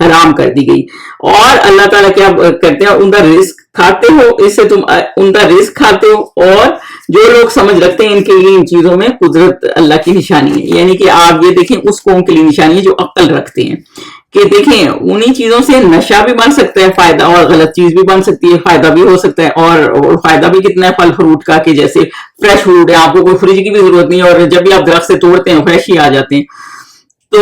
حرام کر دی گئی. اور اللہ تعالیٰ کیا کرتے ہیں, ان کا رزق کھاتے ہو, اس سے تم ان کا رزق کھاتے ہو, اور جو لوگ سمجھ رکھتے ہیں ان کے لیے ان چیزوں میں قدرت اللہ کی نشانی ہے. یعنی کہ آپ یہ دیکھیں اس قوم کے لیے نشانی ہے جو عقل رکھتے ہیں, کہ دیکھیں انہی چیزوں سے نشہ بھی بن سکتا ہے فائدہ, اور غلط چیز بھی بن سکتی ہے فائدہ بھی ہو سکتا ہے. اور فائدہ بھی کتنا ہے پھل فروٹ کا, کہ جیسے فریش فروٹ ہے, آپ کو کوئی فریج کی بھی ضرورت نہیں, اور جب بھی آپ درخت سے توڑتے ہیں فریش ہی آ جاتے ہیں. تو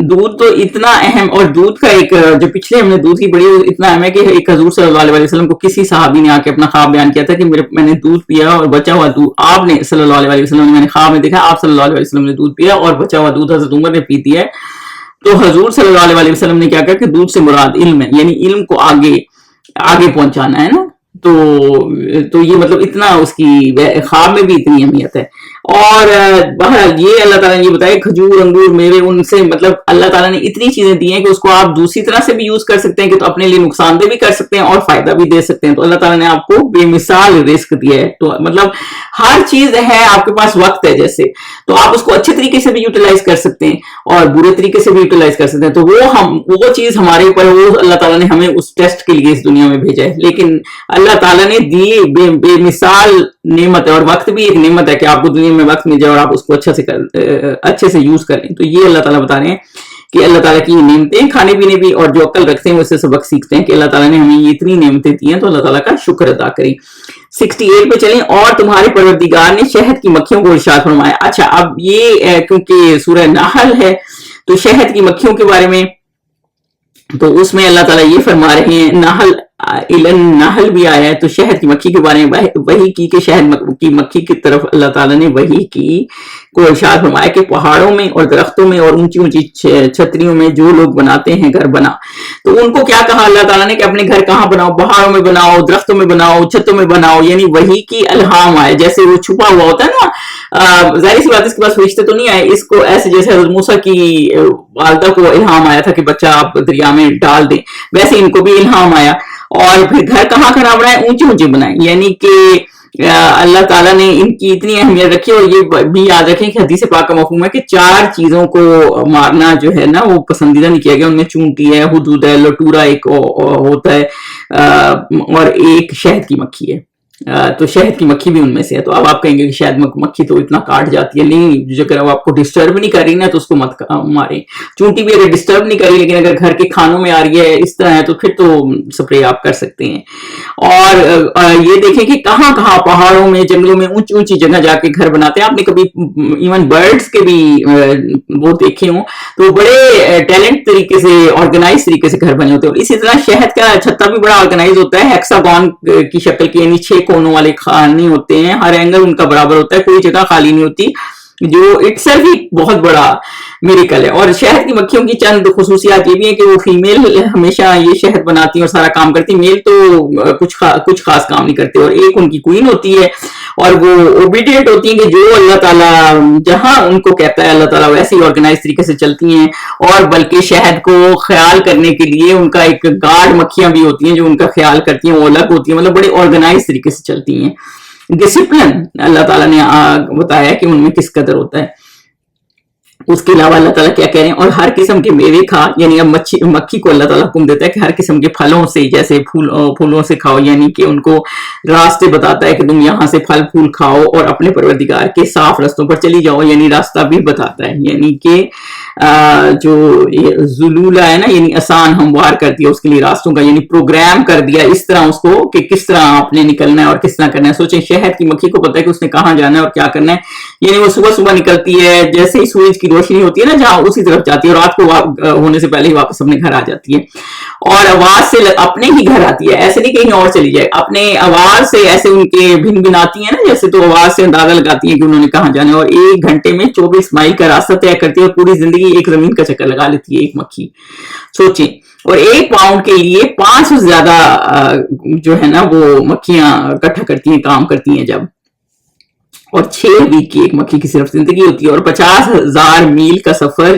دودھ تو اتنا اہم, اور دودھ کا ایک جو پچھلے ہم نے دودھ کی بڑی اتنا اہم ہے کہ ایک حضور صلی اللہ علیہ وسلم کو کسی صحابی نے آ کے اپنا خواب بیان کیا تھا کہ میں نے دودھ پیا اور بچا ہوا دودھ, آپ نے صلی اللہ علیہ وسلم نے, میں نے خواب میں دیکھا آپ صلی اللہ علیہ وسلم نے دودھ پیا اور بچا ہوا دودھ حضرت عمر نے پی دیا ہے. تو حضور صلی اللہ علیہ وسلم نے کیا کہا کہ دودھ سے مراد علم ہے, یعنی علم کو آگے پہنچانا ہے نا. تو یہ مطلب اتنا اس کی خواب میں بھی اتنی اہمیت ہے. اور بہرحال یہ اللہ تعالیٰ نے یہ بتایا کھجور انگور میوے, ان سے مطلب اللہ تعالیٰ نے اتنی چیزیں دی ہیں کہ اس کو آپ دوسری طرح سے بھی یوز کر سکتے ہیں, کہ تو اپنے لیے نقصان دہ بھی کر سکتے ہیں اور فائدہ بھی دے سکتے ہیں. تو اللہ تعالیٰ نے آپ کو بے مثال رزق دیا ہے. تو مطلب ہر چیز ہے, آپ کے پاس وقت ہے جیسے, تو آپ اس کو اچھے طریقے سے بھی یوٹیلائز کر سکتے ہیں اور برے طریقے سے بھی یوٹیلائز کر سکتے ہیں. تو وہ چیز ہمارے اوپر, وہ اللہ تعالیٰ نے ہمیں اس ٹیسٹ کے لیے اس دنیا میں بھیجا ہے. لیکن اللہ تعالیٰ نے دی بے مثال نعمت ہے, اور وقت بھی ایک نعمت ہے کہ آپ کو دنیا میں وقت مل جائے اور آپ اس کو اچھے سے یوز کریں. تو یہ اللہ تعالیٰ بتا رہے ہیں کہ اللہ تعالیٰ کی نعمتیں کھانے پینے بھی, اور جو عقل رکھتے ہیں وہ اس سے سبق سیکھتے ہیں کہ اللہ تعالیٰ نے ہمیں یہ اتنی نعمتیں دی ہیں, تو اللہ تعالیٰ کا شکر ادا کریں. 68 پہ چلیں. اور تمہارے پروردگار نے شہد کی مکھیوں کو ارشاد فرمایا. اچھا اب یہ کیونکہ سورہ نحل ہے تو شہد کی مکھیوں کے بارے میں, تو اس میں اللہ تعالیٰ یہ فرما رہے ہیں, نحل بھی آیا ہے, تو شہد کی مکھی کے بارے میں وحی کی کہ شہد کی مکھی کی طرف اللہ تعالیٰ نے وحی کی کو ارشاد فرمایا کہ پہاڑوں میں اور درختوں میں اور اونچی اونچی چھتریوں میں جو لوگ بناتے ہیں گھر بنا, تو ان کو کیا کہا اللہ تعالیٰ نے کہ اپنے گھر کہاں بناؤ, پہاڑوں میں بناؤ, درختوں میں بناؤ, چھتوں میں بناؤ. یعنی وحی کی الہام آئے, جیسے وہ چھپا ہوا ہوتا ہے نا, ظاہر سی بات اس کے پاس فرشتے تو نہیں آئے, اس کو ایسے جیسے حضرت موسیٰ کی والدہ کو الہام آیا تھا کہ بچہ آپ دریا میں ڈال دیں, ویسے ان کو بھی الہام آیا. اور پھر گھر کہاں بنائے, اونچے اونچے بنائے. یعنی کہ اللہ تعالیٰ نے ان کی اتنی اہمیت رکھی. اور یہ بھی یاد رکھیں کہ حدیث پاک کا مفہوم ہے کہ 4 چیزوں کو مارنا جو ہے نا وہ پسندیدہ نہیں کیا گیا. ان میں چونٹی ہے, حدود ہے, لٹورا ایک ہوتا ہے, اور ایک شہد کی مکھی ہے. تو شہد کی مکھی بھی ان میں سے ہے. تو اب آپ کہیں گے کہ شہد مکھی تو اتنا کاٹ جاتی ہے, نہیں, جو اگر آپ کو ڈسٹرب نہیں کر رہی نا تو اس کو مت ماریں. چونٹی بھی اگر ڈسٹرب نہیں کر رہی, لیکن اگر گھر کے کھانوں میں آ رہی ہے اس طرح ہے, تو پھر تو سپرے آپ کر سکتے ہیں. اور یہ دیکھیں کہ کہاں پہاڑوں میں, جنگلوں میں, اونچی اونچی جگہ جا کے گھر بناتے ہیں. آپ نے کبھی ایون برڈز کے بھی وہ دیکھے ہوں, تو بڑے ٹیلنٹ طریقے سے, آرگنائز طریقے سے گھر بنے ہوتے ہیں. اور اسی طرح شہد کا چھتا بھی بڑا آرگنائز ہوتا ہے, ہیکساگون کی شکل کی, یعنی 6 کونوں والے خانے ہوتے ہیں, ہر اینگل ان کا برابر ہوتا ہے, کوئی جگہ خالی نہیں ہوتی, جو اٹسیلف ہی بہت بڑا میریکل ہے. اور شہد کی مکھیوں کی چند خصوصیات یہ بھی ہیں کہ وہ فیمیل ہمیشہ یہ شہد بناتی ہیں اور سارا کام کرتی ہیں, میل تو کچھ خاص کام نہیں کرتے. اور ایک ان کی کوئین ہوتی ہے, اور وہ اوبیڈینٹ ہوتی ہیں کہ جو اللہ تعالیٰ جہاں ان کو کہتا ہے اللہ تعالیٰ ویسے ہی آرگنائز طریقے سے چلتی ہیں. اور بلکہ شہد کو خیال کرنے کے لیے ان کا ایک گارڈ مکھیاں بھی ہوتی ہیں جو ان کا خیال کرتی ہیں, وہ الگ ہوتی ہیں, مطلب بڑے آرگنائز طریقے سے چلتی ہیں. ڈسپلن اللہ تعالیٰ نے بتایا کہ ان میں کس قدر ہوتا ہے. اس کے علاوہ اللہ تعالیٰ کیا کہہ رہے ہیں, اور ہر قسم کے میوے کھا, یعنی اب مکھی کو اللہ تعالیٰ حکم دیتا ہے کہ ہر قسم کے پھلوں سے, جیسے پھولوں سے کھاؤ, یعنی کہ ان کو راستے بتاتا ہے کہ تم یہاں سے پھل پھول کھاؤ اور اپنے پروردگار کے صاف رستوں پر چلی جاؤ, یعنی راستہ بھی بتاتا ہے. یعنی کہ جو ذلولہ ہے نا, یعنی آسان ہموار کر دیا اس کے لیے راستوں کا, یعنی پروگرام کر دیا اس طرح اس کو کہ کس طرح آپ نے نکلنا ہے اور کس طرح کرنا ہے. سوچیں شہد کی مکھی کو پتہ ہے کہ اس نے کہاں جانا ہے اور کیا کرنا ہے, یعنی وہ صبح نکلتی ہے, جیسے ہی سورج کی روشنی ہوتی ہے نا جہاں, اسی طرف جاتی ہے, اور رات کو ہونے سے پہلے ہی واپس اپنے گھر آ جاتی ہے. اور آواز سے اپنے ہی گھر آتی ہے, ایسے نہیں کہیں اور چلی جائے, اپنے آواز سے ایسے ان کے بھن بھناتی ہیں نا جیسے, تو آواز سے اندازہ لگاتی ہیں کہ انہوں نے کہاں جانا ہے. اور 1 گھنٹے میں 24 مائل کا راستہ طے کرتی ہے, اور پوری زندگی ایک زمین کا چکر لگا لیتی ہے ایک مکھی. سوچیں, اور 1 پاؤنڈ کے لیے 5 سے زیادہ جو ہے نا وہ مکھیاں اکٹھا کرتی ہیں, کام کرتی ہیں جب. اور 6 ویک کی ایک مکھی کی صرف زندگی ہوتی ہے, اور 50,000 میل کا سفر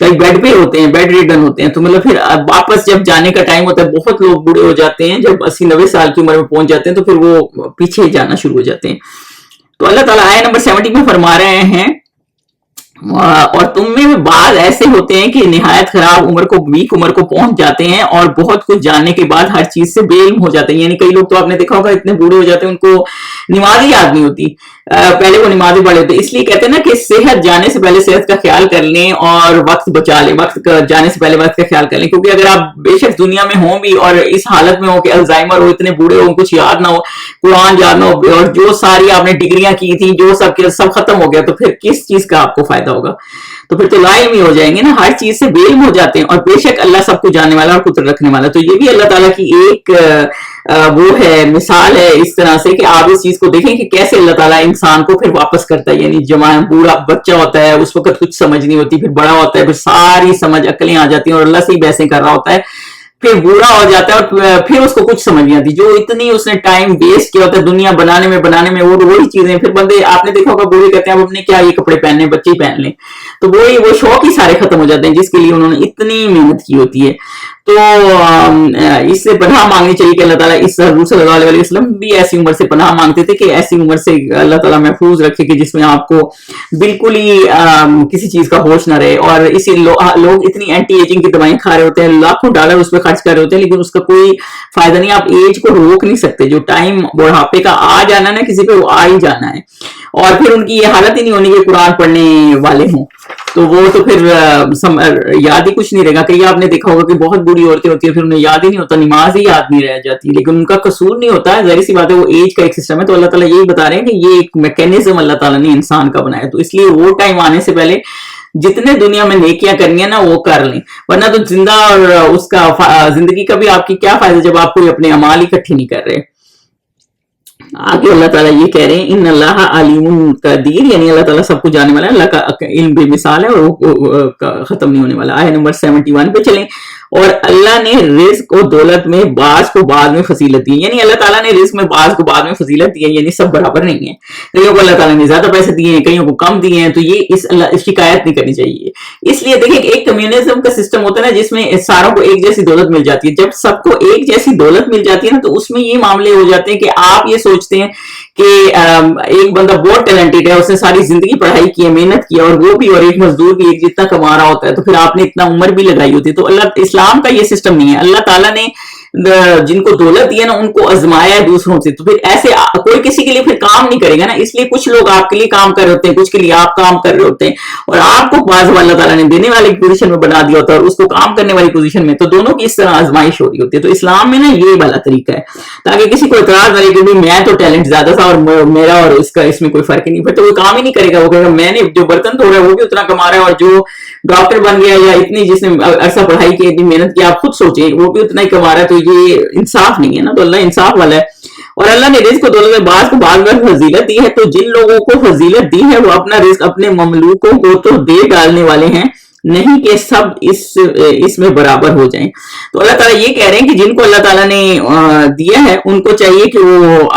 کئی بیڈ پہ ہوتے ہیں, بیڈ ریڈن ہوتے ہیں, تو مطلب پھر واپس جب جانے کا ٹائم ہوتا ہے, بہت لوگ بوڑھے ہو جاتے ہیں جب 80-90 سال کی عمر میں پہنچ جاتے ہیں, تو پھر وہ پیچھے جانا شروع ہو جاتے ہیں. تو اللہ تعالیٰ آیت نمبر 70 میں فرما رہے ہیں, اور تم میں بعض ایسے ہوتے ہیں کہ نہایت خراب عمر کو, ویک عمر کو پہنچ جاتے ہیں اور بہت کچھ جاننے کے بعد ہر چیز سے بے علم ہو جاتے ہیں. یعنی کئی لوگ تو آپ نے دیکھا ہوگا اتنے بوڑھے ہو جاتے ہیں ان کو نماز ہی یاد نہیں ہوتی, پہلے وہ نمازیں پڑھے ہوتے. اس لیے کہتے ہیں نا کہ صحت جانے سے پہلے صحت کا خیال کر لیں اور وقت بچا لیں, وقت جانے سے پہلے وقت کا خیال کر لیں, کیونکہ اگر آپ بے شک دنیا میں ہوں بھی اور اس حالت میں ہو کہ الزائمر ہو, اتنے بوڑھے ہو, کچھ یاد نہ ہو, قرآن یاد نہ ہو, اور جو ساری آپ نے ڈگریاں کی تھی جو سب ختم ہو گیا, تو پھر کس چیز کا آپ کو فائدہ ہوگا؟ تو پھر تو لا علمی ہو جائیں گے نا, ہر چیز سے بے علم ہو جاتے ہیں. اور بے شک اللہ سب کو جاننے والا اور قدرت رکھنے والا. تو یہ بھی اللہ تعالیٰ کی ایک وہ ہے, مثال ہے اس طرح سے کہ آپ اس چیز کو دیکھیں کہ کیسے اللہ تعالیٰ انسان کو پھر واپس کرتا ہے. یعنی جوان بوڑھا بچہ ہوتا ہے اس وقت کچھ سمجھ نہیں ہوتی, پھر بڑا ہوتا ہے پھر ساری سمجھ عقلیں آ جاتی ہیں اور اللہ سے ہی بحثیں کر رہا ہوتا ہے, پھر بوڑھا ہو جاتا ہے اور پھر اس کو کچھ سمجھ نہیں آتی. جو اتنی اس نے ٹائم ویسٹ کیا ہوتا ہے دنیا بنانے میں وہی چیزیں پھر بندے, آپ نے دیکھا ہوگا بوڑھے کہتے ہیں اب اپنے کیا یہ کپڑے پہننے, بچے ہی پہن لیں, تو وہ شوق ہی سارے ختم ہو جاتے ہیں جس کے لیے انہوں نے اتنی محنت کی ہوتی ہے. تو اس سے پناہ مانگنی چاہیے کہ اللہ تعالیٰ اس حضور صلی اللہ علیہ وسلم بھی ایسی عمر سے پناہ مانگتے تھے کہ ایسی عمر سے اللہ تعالیٰ محفوظ رکھے کہ جس میں آپ کو بالکل ہی کسی چیز کا ہوش نہ رہے. اور اسی لوگ اتنی اینٹی ایجنگ کی دوائیں کھا رہے ہوتے ہیں, لاکھوں ڈالر اس پہ خرچ کر رہے ہوتے ہیں, لیکن اس کا کوئی فائدہ نہیں. آپ ایج کو روک نہیں سکتے, جو ٹائم بڑھاپے کا آ جانا نا کسی پہ, وہ آ ہی جانا ہے. اور پھر ان کی یہ حالت ہی نہیں ہونی کہ قرآن پڑھنے والے ہوں, تو وہ تو پھر یاد ہی کچھ نہیں رہے گا. کئی آپ نے دیکھا ہوگا کہ بہت بوڑھی عورتیں ہوتی ہیں پھر انہیں یاد ہی نہیں ہوتا, نماز ہی یاد نہیں رہ جاتی, لیکن ان کا قصور نہیں ہوتا ہے, ظاہر سی بات ہے وہ ایج کا ایک سسٹم ہے. تو اللہ تعالیٰ یہی بتا رہے ہیں کہ یہ ایک میکینزم اللہ تعالیٰ نے انسان کا بنایا, تو اس لیے وہ ٹائم آنے سے پہلے جتنے دنیا میں نیکیاں کرنی ہیں نا وہ کر لیں, ورنہ تو زندہ اور اس کا زندگی کا بھی آپ کی کیا فائدہ جب آپ کوئی اپنے اعمال اکٹھے نہیں کر رہے. آگے اللہ تعالیٰ یہ کہہ رہے ہیں ان اللہ علیم قدیر, یعنی اللہ تعالیٰ سب کو جاننے والا ہے, اللہ کا علم بے مثال ہے اور وہ ختم نہیں ہونے والا. آیت نمبر 71 پہ چلیں. اور اللہ نے رزق و دولت میں بعض کو بعض میں فضیلت دی, یعنی اللہ تعالیٰ نے رزق میں بعض کو بعض میں فضیلت دی ہے, یعنی سب برابر نہیں ہے. کئیوں کو اللہ تعالیٰ نے زیادہ پیسے دیے ہیں, کئیوں کو کم دیے ہیں, تو یہ اس شکایت نہیں کرنی چاہیے. اس لیے دیکھیں کہ ایک کمیونزم کا سسٹم ہوتا ہے نا جس میں ساروں کو ایک جیسی دولت مل جاتی ہے. جب سب کو ایک جیسی دولت مل جاتی ہے نا تو اس میں یہ معاملے ہو جاتے ہیں کہ آپ یہ سوچتے ہیں کہ ایک بندہ بہت ٹیلنٹڈ ہے, اس نے ساری زندگی پڑھائی کی ہے, محنت کی ہے, اور وہ بھی, اور ایک مزدور بھی ایک جتنا کما رہا ہوتا ہے, تو پھر آپ نے اتنا عمر بھی لگائی ہوتی ہے. تو اللہ اسلام کا یہ سسٹم نہیں ہے. اللہ تعالیٰ نے جن کو دولت دی ہے نا ان کو آزمایا ہے دوسروں سے, تو پھر ایسے کوئی کسی کے لیے پھر کام نہیں کرے گا نا. اس لیے کچھ لوگ آپ کے لیے کام کر رہے ہوتے ہیں, کچھ کے لیے آپ کام کر رہے ہوتے ہیں, اور آپ کو بعض اللہ تعالیٰ نے دینے والی پوزیشن میں بنا دیا ہوتا ہے اور اس کو کام کرنے والی پوزیشن میں, تو دونوں کی اس طرح آزمائش ہو رہی ہوتی ہے. تو اسلام میں نا یہ والا طریقہ ہے تاکہ کسی کو اعتراض نہ لگے کہ میں تو ٹیلنٹ زیادہ تھا اور میرا اور اس میں کوئی فرق ہی نہیں, پھر تو وہ کام ہی نہیں کرے گا. وہ کہے گا میں نے جو برتن دھو رہا ہے وہ بھی اتنا کما رہا ہے, اور جو ڈاکٹر بن گیا یا اتنی جس نے عرصہ پڑھائی کی, اتنی محنت کی, آپ خود سوچیں, وہ بھی اتنا ہی کما رہا ہے. تو یہ انصاف نہیں ہے نا. تو اللہ انصاف والا ہے. اور اللہ نے رزق کو دولت میں بعض کو بعض میں فضیلت دی ہے, تو جن لوگوں کو فضیلت دی ہے وہ اپنا رزق اپنے مملوکوں کو تو دے ڈالنے والے ہیں, نہیں کہ سب اس میں برابر ہو جائیں. تو اللہ تعالیٰ یہ کہہ رہے ہیں کہ جن کو اللہ تعالیٰ نے دیا ہے ان کو چاہیے کہ وہ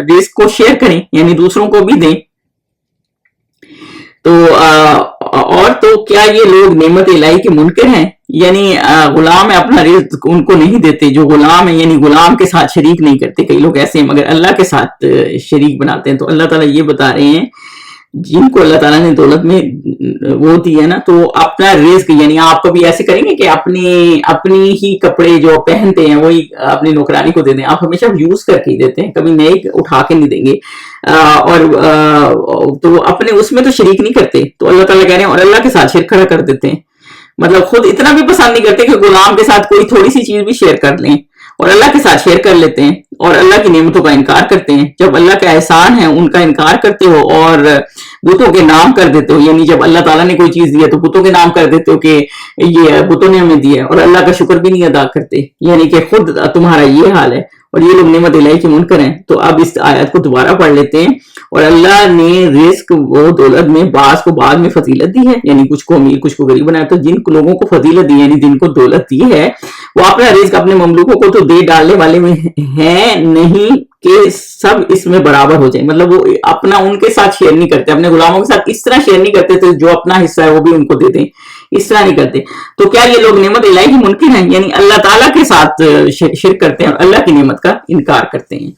رزق کو شیئر کریں, یعنی دوسروں کو بھی دیں. تو اور تو کیا یہ لوگ نعمت الہی کے منکر ہیں, یعنی غلام ہے اپنا رزق ان کو نہیں دیتے, جو غلام ہے یعنی غلام کے ساتھ شریک نہیں کرتے. کئی لوگ ایسے ہیں مگر اللہ کے ساتھ شریک بناتے ہیں. تو اللہ تعالیٰ یہ بتا رہے ہیں جن کو اللہ تعالیٰ نے دولت میں وہ دی ہے نا, تو اپنا رزق, یعنی آپ کبھی ایسے کریں گے کہ اپنی ہی کپڑے جو پہنتے ہیں وہی اپنی نوکرانی کو دے دیں. آپ ہمیشہ یوز کر کے ہی دیتے ہیں, کبھی نئے اٹھا کے نہیں دیں گے, اور تو اپنے اس میں تو شریک نہیں کرتے. تو اللہ تعالیٰ کہہ رہے ہیں اور اللہ کے ساتھ شرک کھڑا کر دیتے ہیں, مطلب خود اتنا بھی پسند نہیں کرتے کہ غلام کے ساتھ کوئی تھوڑی سی چیز بھی شیئر کر لیں, اور اللہ کے ساتھ شیئر کر لیتے ہیں, اور اللہ کی نعمتوں کا انکار کرتے ہیں. جب اللہ کا احسان ہے ان کا انکار کرتے ہو اور بتوں کے نام کر دیتے ہو, یعنی جب اللہ تعالیٰ نے کوئی چیز دی ہے تو بتوں کے نام کر دیتے ہو کہ یہ بتوں نے ہمیں دی ہے, اور اللہ کا شکر بھی نہیں ادا کرتے, یعنی کہ خود تمہارا یہ حال ہے, اور یہ لوگ نعمت الہی کے منکر ہیں. تو اب اس آیت کو دوبارہ پڑھ لیتے ہیں. اور اللہ نے رزق وہ دولت میں بعض کو بعد میں فضیلت دی ہے، یعنی کچھ کو امیر کچھ کو غریب بنایا. تو جن لوگوں کو فضیلت دی یعنی جن کو دولت دی ہے وہ اپنا رزق اپنے مملوکوں کو تو دے ڈالنے والے میں ہیں نہیں کہ سب اس میں برابر ہو جائیں. مطلب وہ اپنا ان کے ساتھ شیئر نہیں کرتے، اپنے غلاموں کے ساتھ اس طرح شیئر نہیں کرتے تھے جو اپنا حصہ ہے وہ بھی ان کو دے دیں، اس طرح نہیں کرتے. تو کیا یہ لوگ نعمت الہی کی منکر ہیں؟ یعنی اللہ تعالیٰ کے ساتھ شرک کرتے ہیں اور اللہ کی نعمت کا انکار کرتے ہیں.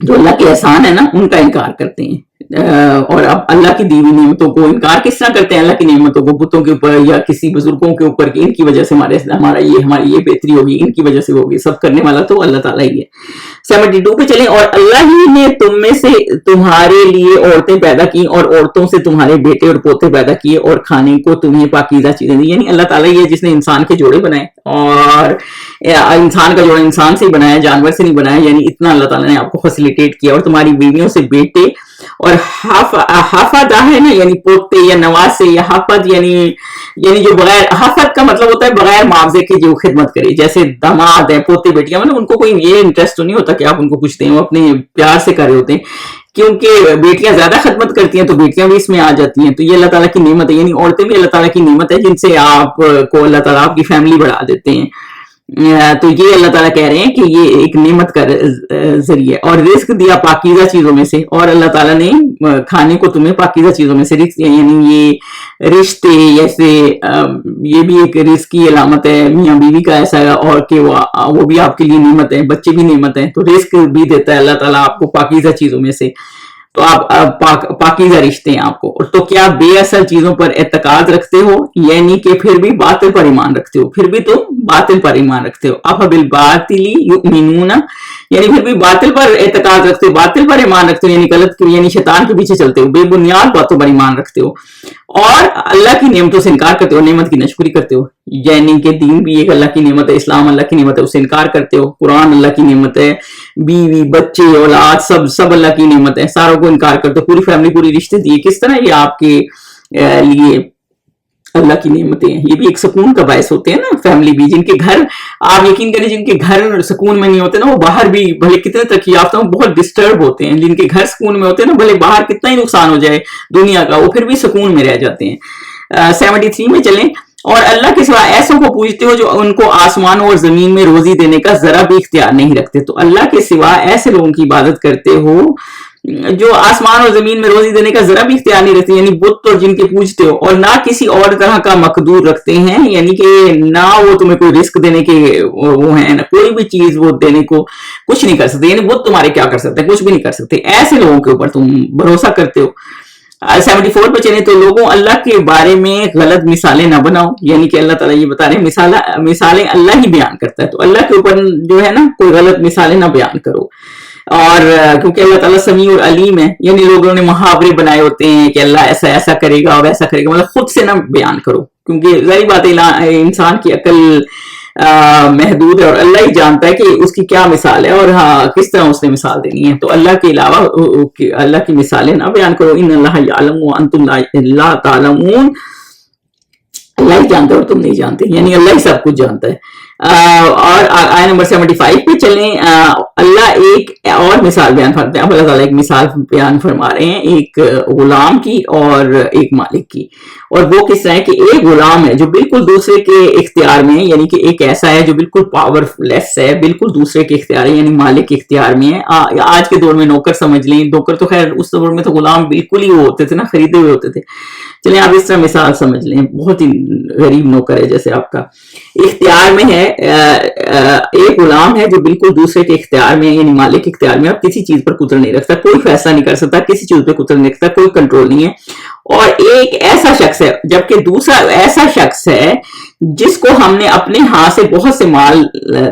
جو اللہ کے احسان ہے نا ان کا انکار کرتے ہیں. اور اب اللہ کی دی ہوئی نعمتوں کو انکار کس طرح کرتے ہیں؟ اللہ کی نعمتوں کو بتوں کے اوپر یا کسی بزرگوں کے اوپر کہ ان کی وجہ سے ہماری یہ بہتری ہوگی، ان کی وجہ سے ہوگی. سب کرنے والا تو اللہ تعالیٰ ہی ہے. 72 پہ چلیں. اور اللہ ہی نے تم میں سے تمہارے لیے عورتیں پیدا کی اور عورتوں سے تمہارے بیٹے اور پوتے پیدا کیے اور کھانے کو تمہیں پاکیزہ چیزیں دی. یعنی اللہ تعالیٰ یہ ہے جس نے انسان کے جوڑے بنائے اور انسان کا جوڑا انسان سے ہی بنایا، جانور سے نہیں بنایا. یعنی اتنا اللہ تعالیٰ نے آپ کو فیسیلیٹیٹ کیا. اور تمہاری بیویوں سے بیٹے اور حافظ ہے نا یعنی پوتے یا نواز سے، یا حافظ یعنی جو بغیر، حافظ کا مطلب ہوتا ہے بغیر معاوضے کے جو خدمت کرے. جیسے داماد ہیں، پوتے بیٹیاں، مطلب ان کو کوئی یہ انٹرسٹ تو نہیں ہوتا کہ آپ ان کو کچھ دیں، وہ اپنے پیار سے کر رہے ہوتے ہیں. کیونکہ بیٹیاں زیادہ خدمت کرتی ہیں تو بیٹیاں بھی اس میں آ جاتی ہیں. تو یہ اللہ تعالیٰ کی نعمت ہے. یعنی عورتیں بھی اللہ تعالیٰ کی نعمت ہے جن سے آپ کو اللہ تعالیٰ آپ کی فیملی بڑھا دیتے ہیں. تو یہ اللہ تعالیٰ کہہ رہے ہیں کہ یہ ایک نعمت کا ذریعہ. اور رزق دیا پاکیزہ چیزوں میں سے، اور اللہ تعالیٰ نے کھانے کو تمہیں پاکیزہ چیزوں میں سے رزق دیا. یعنی یہ رشتے جیسے یہ بھی ایک رزق کی علامت ہے میاں بیوی کا ایسا ہے، اور کہ وہ بھی آپ کے لیے نعمت ہے، بچے بھی نعمت ہیں. تو رزق بھی دیتا ہے اللہ تعالیٰ آپ کو پاکیزہ چیزوں میں سے. تو آپ پاکیزہ رشتے ہیں آپ کو. تو کیا بے اصل چیزوں پر اعتقاد رکھتے ہو؟ یعنی کہ پھر بھی باطل پر ایمان رکھتے ہو، پھر بھی تم باطل پر ایمان رکھتے ہو. افبالباطل یؤمنون، یعنی پھر بھی باطل پر اعتقاد رکھتے ہو، باطل پر ایمان رکھتے ہو، یعنی غلط، یعنی شیطان کے پیچھے چلتے ہو، بے بنیاد باتوں پر ایمان رکھتے ہو اور اللہ کی نعمتوں سے انکار کرتے ہو، نعمت کی ناشکری کرتے ہو. یعنی کہ دین بھی ایک اللہ کی نعمت ہے، اسلام اللہ کی نعمت ہے، اس سے انکار کرتے ہو. قرآن اللہ کی نعمت ہے، بیوی بچے اولاد سب اللہ کی نعمت ہے، ساروں کو انکار کرتے ہو. پوری فیملی پوری رشتے دیے، کس طرح یہ آپ کے لیے اللہ کی نعمتیں ہیں. یہ بھی ایک سکون کا باعث ہوتے ہیں نا فیملی بھی. جن کے گھر آپ یقین کریں جن کے گھر سکون میں نہیں ہوتے نا وہ باہر بھی بھلے کتنے ترقی یافتہ ہوں بہت ڈسٹرب ہوتے ہیں. جن کے گھر سکون میں ہوتے ہیں نا بھلے باہر کتنا ہی نقصان ہو جائے دنیا کا وہ پھر بھی سکون میں رہ جاتے ہیں. 73 میں چلیں. اور اللہ کے سوا ایسوں کو پوجتے ہو جو ان کو آسمانوں اور زمین میں روزی دینے کا ذرا بھی اختیار نہیں رکھتے. تو اللہ کے سوا ایسے لوگوں کی عبادت کرتے ہو جو آسمان اور زمین میں روزی دینے کا ذرا بھی اختیار نہیں رکھتے، یعنی بت اور جن کے پوجتے ہو. اور نہ کسی اور طرح کا مقدور رکھتے ہیں، یعنی کہ نہ وہ تمہیں کوئی رزق دینے کے وہ ہیں، نہ کوئی بھی چیز وہ دینے کو کچھ نہیں کر سکتے. یعنی بت تمہارے کیا کر سکتے ہیں؟ کچھ بھی نہیں کر سکتے. ایسے لوگوں کے اوپر تم بھروسہ کرتے ہو. 74 پہ چلیں. تو لوگوں اللہ کے بارے میں غلط مثالیں نہ بناؤ. یعنی کہ اللہ تعالیٰ یہ بتا رہے ہیں مثالیں اللہ ہی بیان کرتا ہے. تو اللہ کے اوپر جو ہے نا کوئی غلط مثالیں نہ بیان کرو. اور کیونکہ اللہ تعالیٰ سمیع اور علیم ہے. یعنی لوگوں نے محاورے بنائے ہوتے ہیں کہ اللہ ایسا ایسا کرے گا اور ویسا کرے گا، مطلب خود سے نہ بیان کرو کیونکہ ظاہر بات ہے انسان کی عقل محدود ہے اور اللہ ہی جانتا ہے کہ اس کی کیا مثال ہے اور کس طرح اس نے مثال دینی ہے. تو اللہ کے علاوہ اللہ کی مثالیں نہ بیان کرو. ان اللہ یعلم وانتم لا تعلمون، اللہ ہی جانتا ہے اور تم نہیں جانتے. یعنی اللہ ہی سب کچھ جانتا ہے. اور آیت نمبر 75 پہ چلیں. اللہ ایک اور مثال بیان فرماتے ہیں. اللہ تعالیٰ ایک مثال بیان فرما رہے ہیں ایک غلام کی اور ایک مالک کی. اور وہ کس طرح ہے کہ ایک غلام ہے جو بالکل دوسرے کے اختیار میں ہے، یعنی کہ ایک ایسا ہے جو بالکل پاور لیس ہے، بالکل دوسرے کے اختیار ہے، یعنی مالک کے اختیار میں ہے. آج کے دور میں نوکر سمجھ لیں. نوکر تو خیر اس دور میں تو غلام بالکل ہی وہ ہوتے تھے نا، خریدے ہوئے ہوتے تھے. چلیں آپ اس طرح مثال سمجھ لیں. بہت ہی غریب نوکر ہے جیسے آپ کا اختیار میں ہے. ایک غلام ہے جو بالکل دوسرے کے اختیار میں ہے، یعنی مالک کے اختیار میں. اب کسی چیز پر قدرت نہیں رکھتا، کوئی فیصلہ نہیں کر سکتا، کسی چیز پہ قدرت نہیں رکھتا، کوئی کنٹرول نہیں ہے. اور ایک ایسا شخص ہے، جبکہ دوسرا ایسا شخص ہے جس کو ہم نے اپنے ہاتھ سے بہت سے مال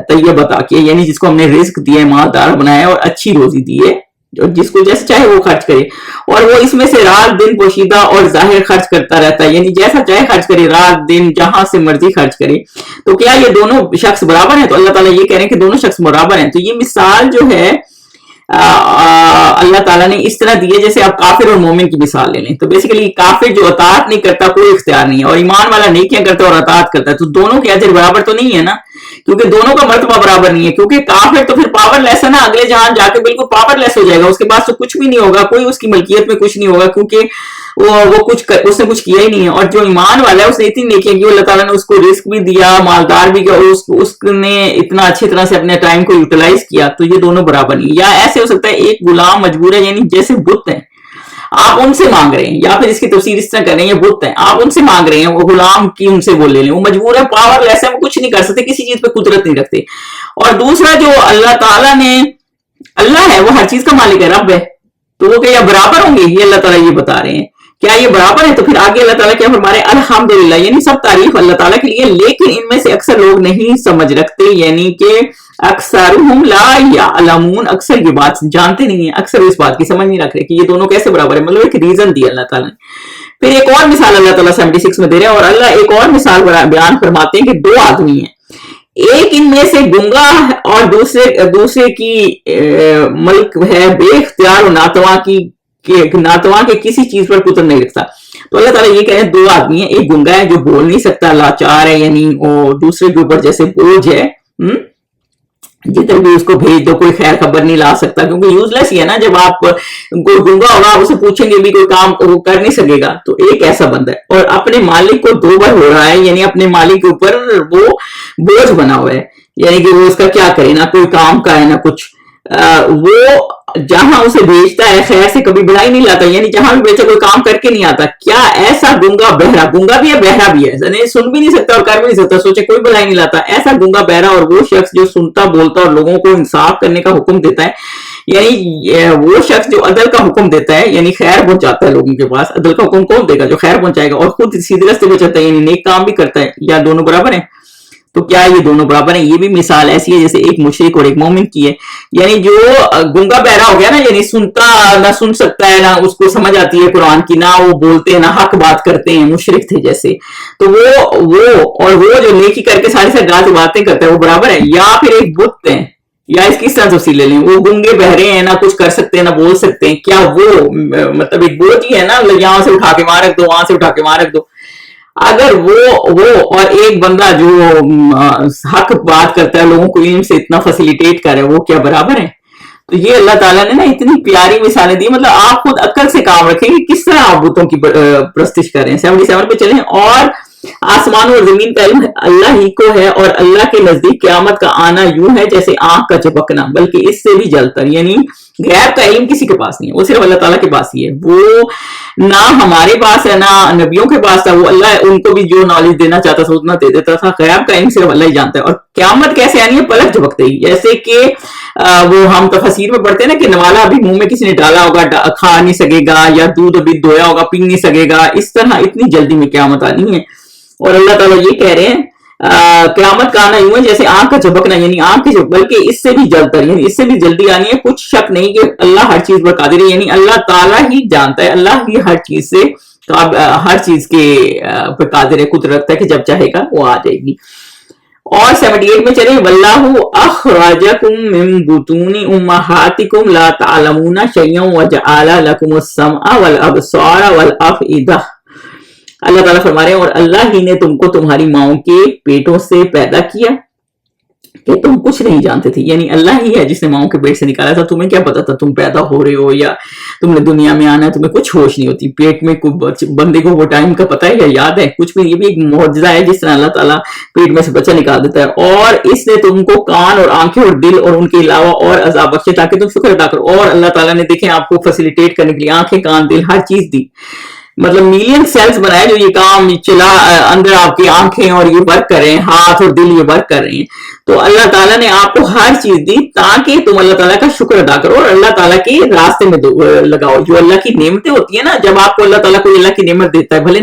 طیب عطا کیا، یعنی جس کو ہم نے رزق دیا ہے، مالدار بنایا اور اچھی روزی دی ہے، اور جس کو جیسے چاہے وہ خرچ کرے. اور وہ اس میں سے رات دن پوشیدہ اور ظاہر خرچ کرتا رہتا ہے، یعنی جیسا چاہے خرچ کرے، رات دن جہاں سے مرضی خرچ کرے. تو کیا یہ دونوں شخص برابر ہیں؟ تو اللہ تعالیٰ یہ کہہ رہے ہیں کہ دونوں شخص برابر ہیں. تو یہ مثال جو ہے اللہ تعالیٰ نے اس طرح دیے جیسے آپ کافر اور مومن کی مثال لے لیں. تو بیسیکلی کافر جو اطاعت نہیں کرتا کوئی اختیار نہیں ہے, اور ایمان والا نیکیاں کرتا ہے اور اطاعت کرتا ہے, تو دونوں کے اجر برابر تو نہیں ہے نا, کیونکہ دونوں کا مرتبہ برابر نہیں ہے. کیونکہ کافر تو پھر پاور لیس ہے نا, اگلے جہاں جا کے بالکل پاور لیس ہو جائے گا, اس کے پاس تو کچھ بھی نہیں ہوگا, کوئی اس کی ملکیت میں کچھ نہیں ہوگا, کیونکہ وہ اس نے کچھ کیا ہی نہیں ہے. اور جو ایمان والا ہے اس نے اتنی نیکیاں کی, اللہ تعالیٰ نے اس کو رزق بھی دیا, مالدار بھی کیا, اور اس نے اتنا اچھی طرح سے اپنے ٹائم کو یوٹیلائز کیا, تو یہ دونوں برابر نہیں. یا ایسے ہو سکتا ہے ایک غلام مجبور ہے, یعنی جیسے بت ہیں آپ ان سے مانگ رہے ہیں, یا پھر اس کی تفسیر اس طرح کر رہے ہیں, یہ بت ہیں آپ ان سے مانگ رہے ہیں, وہ غلام کی ان سے وہ لے لیں, وہ مجبور ہے, پاور لیس ہے, وہ کچھ نہیں کر سکتے, کسی چیز پہ قدرت نہیں رکھتے. اور دوسرا جو اللہ تعالیٰ نے, اللہ ہے وہ ہر چیز کا مالک ہے, رب ہے, تو وہ کیا برابر ہوں گے, یہ اللہ تعالیٰ یہ بتا رہے ہیں کیا یہ برابر ہے. تو پھر آگے اللہ تعالیٰ کیا فرما رہے ہیں, الحمدللہ, یعنی سب تعریف اللہ تعالیٰ کے لیے, لیکن ان میں سے اکثر لوگ نہیں سمجھ رکھتے, یعنی کہ اکثرہم لا یعلمون, اکثر یہ بات جانتے نہیں ہیں, اکثر اس بات کی سمجھ نہیں رکھ رہے کہ یہ دونوں کیسے برابر ہے. مطلب ایک ریزن دیا اللہ تعالیٰ نے. پھر ایک اور مثال اللہ تعالیٰ 76 میں دے رہے ہیں, اور اللہ ایک اور مثال بیان فرماتے ہیں کہ دو آدمی ہیں, ایک ان میں سے گنگا اور دوسرے کی ملک ہے بے اختیار اور ناتواں کے کسی چیز پر قدرت نہیں رکھتا. تو اللہ تعالیٰ یہ کہہ رہے ہیں دو آدمی ہیں, ایک گنگا ہے جو بول نہیں سکتا, لاچار ہے, یعنی وہ دوسرے کے اوپر جیسے بوجھ ہے, جتنے بھی اس کو بھیج دو کوئی خیر خبر نہیں لا سکتا, کیونکہ یوز لیس ہی ہے نا. جب آپ کوئی گنگا ہوگا آپ اسے پوچھیں گے بھی کوئی کام وہ کر نہیں سکے گا. تو ایک ایسا بندہ ہے, اور اپنے مالک کو 2 بار ہو رہا ہے, یعنی اپنے مالک کے اوپر وہ بوجھ بنا ہوا ہے, یعنی کہ وہ اس کا کیا کرے, نہ کوئی کام کا ہے نہ کچھ. وہ جہاں اسے بھیجتا ہے خیر سے کبھی بھلائی نہیں لاتا, یعنی جہاں بھی بھیجتا کوئی کام کر کے نہیں آتا. کیا ایسا گنگا بہرا, گنگا بھی ہے بہرا بھی ہے, یعنی سن بھی نہیں سکتا اور کر بھی نہیں سکتا, سوچے کوئی بھلائی نہیں لاتا, ایسا گنگا بہرا اور وہ شخص جو سنتا بولتا اور لوگوں کو انصاف کرنے کا حکم دیتا ہے, یعنی وہ شخص جو عدل کا حکم دیتا ہے, یعنی خیر پہنچاتا ہے لوگوں کے پاس. عدل کا حکم کون دے گا, جو خیر پہنچائے گا, اور خود سیدھے راستے پہ چلتا ہے, یعنی نیک کام بھی کرتا ہے. یا دونوں برابر ہیں؟ تو کیا یہ دونوں برابر ہیں؟ یہ بھی مثال ایسی ہے جیسے ایک مشرک اور ایک مومن کی ہے. یعنی جو گنگا بہرا ہو گیا نا, یعنی سنتا نہ سن سکتا ہے, نہ اس کو سمجھ آتی ہے قرآن کی, نہ وہ بولتے ہیں, نہ حق بات کرتے ہیں, مشرک تھے جیسے, تو وہ جو نیکی کر کے ساری غلط باتیں کرتا ہے وہ برابر ہے. یا پھر ایک بت ہیں, یا اس کی طرح تفصیل لے لیں, وہ گنگے بہرے ہیں, نہ کچھ کر سکتے ہیں نہ بول سکتے ہیں. کیا وہ مطلب ایک بوجھ ہی ہے نا, یہاں سے اٹھا کے وہاں رکھ دو, وہاں سے اٹھا کے وہاں رکھ دو. اگر وہ اور ایک بندہ جو حق بات کرتا ہے, لوگوں کو علم سے اتنا فیسیلیٹیٹ کر رہا ہے, وہ کیا برابر ہے؟ تو یہ اللہ تعالیٰ نے نا اتنی پیاری مثالیں دی. مطلب آپ خود عقل سے کام رکھیں کہ کس طرح آپ بتوں کی پرستش کر رہے ہیں. 77 پہ چلیں. اور آسمان اور زمین کا علم اللہ ہی کو ہے, اور اللہ کے نزدیک قیامت کا آنا یوں ہے جیسے آنکھ کا چپکنا, بلکہ اس سے بھی جلتا. یعنی غیب کا علم کسی کے پاس نہیں ہے, وہ صرف اللہ تعالیٰ کے پاس ہی ہے. وہ نہ ہمارے پاس ہے نہ نبیوں کے پاس تھا, وہ اللہ ان کو بھی جو نالج دینا چاہتا تھا اتنا دے دیتا تھا. غیب کا علم صرف اللہ ہی جانتا ہے. اور قیامت کیسے آنی ہے؟ پلک جھپکتے ہی. جیسے کہ وہ ہم تفسیر میں پڑھتے ہیں نا کہ نوالا ابھی منہ میں کسی نے ڈالا ہوگا, کھا نہیں سکے گا, یا دودھ ابھی دھویا ہوگا پی نہیں سکے گا, اس طرح اتنی جلدی میں قیامت آنی ہے. اور اللہ تعالیٰ یہ کہہ رہے ہیں قیامت کا آنا یوں ہے جیسے آنکھ کا جھپکنا, یعنی آنکھ کی بلکہ اس سے بھی جلتا, یعنی اس سے بھی جلدی آنی ہے. کچھ شک نہیں کہ اللہ ہر چیز پر قادر ہے, یعنی اللہ تعالیٰ ہی جانتا ہے, اللہ ہی ہر چیز سے ہر چیز کے پر قادر ہے, قدرت ہے کہ جب چاہے گا وہ آ جائے گی. اور 78 میں چلیں. واللہ اخرجکم من بطون امہاتکم لا تعلمون شیئا وجعل لکم السمع والابصار والافئدہ. اللہ تعالیٰ فرما رہے ہیں اور اللہ ہی نے تم کو تمہاری ماؤں کے پیٹوں سے پیدا کیا کہ تم کچھ نہیں جانتے تھے. یعنی اللہ ہی ہے جس نے ماؤں کے پیٹ سے نکالا تھا. تمہیں کیا پتا تھا تم پیدا ہو رہے ہو, یا تم نے دنیا میں آنا ہے, تمہیں کچھ ہوش نہیں ہوتی. پیٹ میں بندے کو وہ ٹائم کا پتا ہے یا یاد ہے کچھ بھی. یہ بھی ایک معجزہ ہے جس طرح اللہ تعالیٰ پیٹ میں سے بچہ نکال دیتا ہے. اور اس نے تم کو کان اور آنکھیں اور دل اور ان کے علاوہ اور عذاب بخشے تاکہ تم شکر ادا کرو. اور اللہ تعالیٰ نے دیکھیں آپ کو فیسیلیٹیٹ کرنے کے لیے آنکھیں, کان, دل, ہر چیز دی. مطلب ملین سیلز بنائے جو یہ کام چلا اندر آپ کی آنکھیں اور یہ ورک کر رہے ہیں, ہاتھ اور دل یہ ورک کر رہے ہیں. تو اللہ تعالیٰ نے آپ کو ہر چیز دی تاکہ تم اللہ تعالیٰ کا شکر ادا کرو اور اللہ تعالیٰ کے راستے میں لگاؤ. جو اللہ کی نعمتیں ہوتی ہیں نا, جب آپ کو اللہ تعالیٰ کوئی اللہ کی نعمت دیتا ہے, بھلے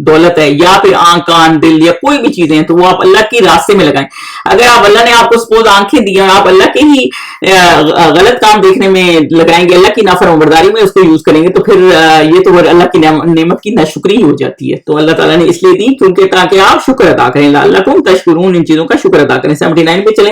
دولت ہے یا پھر آنکھ, کان, دل یا کوئی بھی چیزیں ہیں, تو وہ آپ اللہ کے راستے میں لگائیں. اگر آپ اللہ نے آپ کو سپوز آنکھیں دی اور آپ اللہ کے ہی غلط کام دیکھنے میں لگائیں گے, اللہ کی نافرمانبرداری میں اس کو یوز کریں گے, تو پھر یہ تو اللہ کی نعمت کی ناشکری ہو جاتی ہے. تو اللہ تعالیٰ نے اس لیے دی کیونکہ تاکہ آپ شکر ادا کریں, لعلکم تشکرون, ان چیزوں کا شکر ادا کریں. 79 پہ چلیں.